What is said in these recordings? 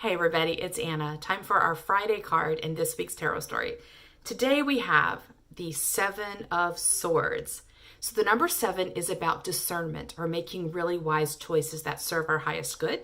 Hey everybody, it's Anna. Time for our Friday card in this week's tarot story. Today we have the Seven of Swords. So the number 7 is about discernment or making really wise choices that serve our highest good.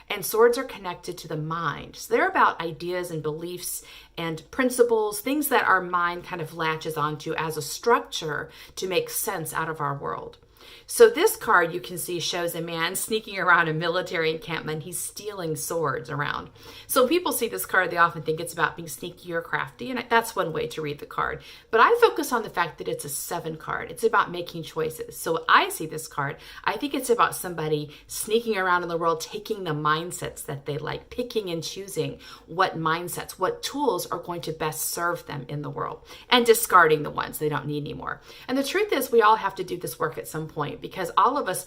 And swords are connected to the mind. So they're about ideas and beliefs and principles, things that our mind kind of latches onto as a structure to make sense out of our world. So this card you can see shows a man sneaking around a military encampment. He's stealing swords around. So when people see this card, they often think it's about being sneaky or crafty, and that's one way to read the card. But I focus on the fact that it's a 7 card. It's about making choices. So when I see this card, I think it's about somebody sneaking around in the world, taking the mindsets that they like, picking and choosing what mindsets, what tools are going to best serve them in the world, and discarding the ones they don't need anymore. And the truth is, we all have to do this work at some point, because all of us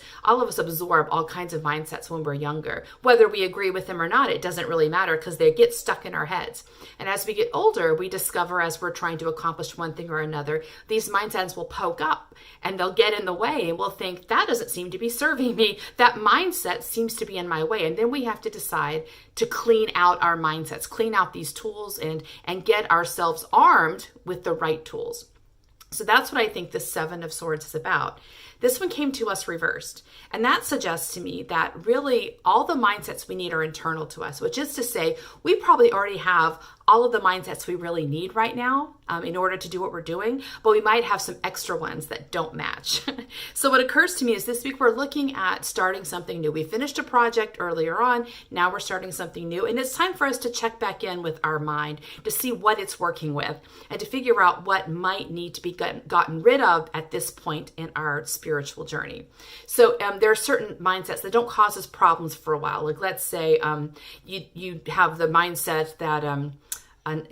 absorb all kinds of mindsets when we're younger. Whether we agree with them or not, it doesn't really matter, because they get stuck in our heads. And as we get older, we discover, as we're trying to accomplish one thing or another, these mindsets will poke up and they'll get in the way, and we'll think, that doesn't seem to be serving me. That mindset seems to be in my way. And then we have to decide to clean out our mindsets, clean out these tools, and get ourselves armed with the right tools. So that's what I think the 7 of Swords is about. This one came to us reversed. And that suggests to me that really all the mindsets we need are internal to us, which is to say we probably already have all of the mindsets we really need right now in order to do what we're doing, but we might have some extra ones that don't match. So what occurs to me is this week we're looking at starting something new. We finished a project earlier on, now we're starting something new, and it's time for us to check back in with our mind to see what it's working with and to figure out what might need to be gotten rid of at this point in our spiritual journey. So there are certain mindsets that don't cause us problems for a while. Like, let's say you have the mindset that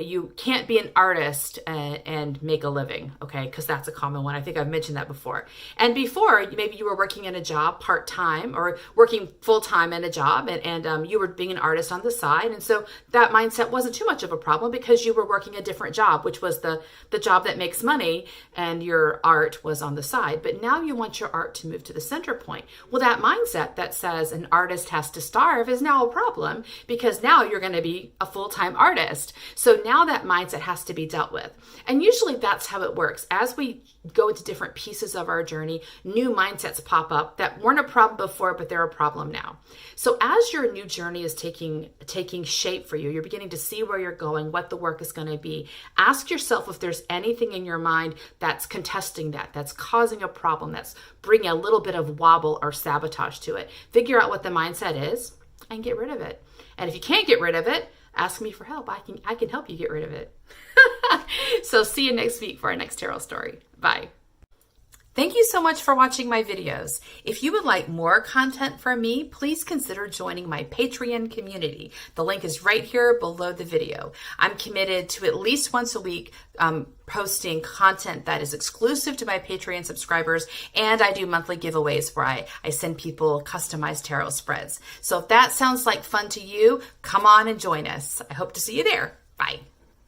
you can't be an artist and make a living, okay? Because that's a common one. I think I've mentioned that before. And before, maybe you were working in a job part-time or working full-time in a job, and you were being an artist on the side. And so that mindset wasn't too much of a problem because you were working a different job, which was the job that makes money, and your art was on the side. But now you want your art to move to the center point. Well, that mindset that says an artist has to starve is now a problem, because now you're going to be a full-time artist. So now that mindset has to be dealt with. And usually that's how it works. As we go into different pieces of our journey, new mindsets pop up that weren't a problem before, but they're a problem now. So as your new journey is taking shape for you, you're beginning to see where you're going, what the work is going to be. Ask yourself if there's anything in your mind that's contesting that's causing a problem, that's bringing a little bit of wobble or sabotage to it. Figure out what the mindset is and get rid of it. And if you can't get rid of it, ask me for help. I can help you get rid of it. So see you next week for our next tarot story. Bye. Thank you so much for watching my videos. If you would like more content from me, please consider joining my Patreon community. The link is right here below the video. I'm committed to at least once a week posting content that is exclusive to my Patreon subscribers, and I do monthly giveaways where I send people customized tarot spreads. So if that sounds like fun to you, come on and join us. I hope to see you there. Bye.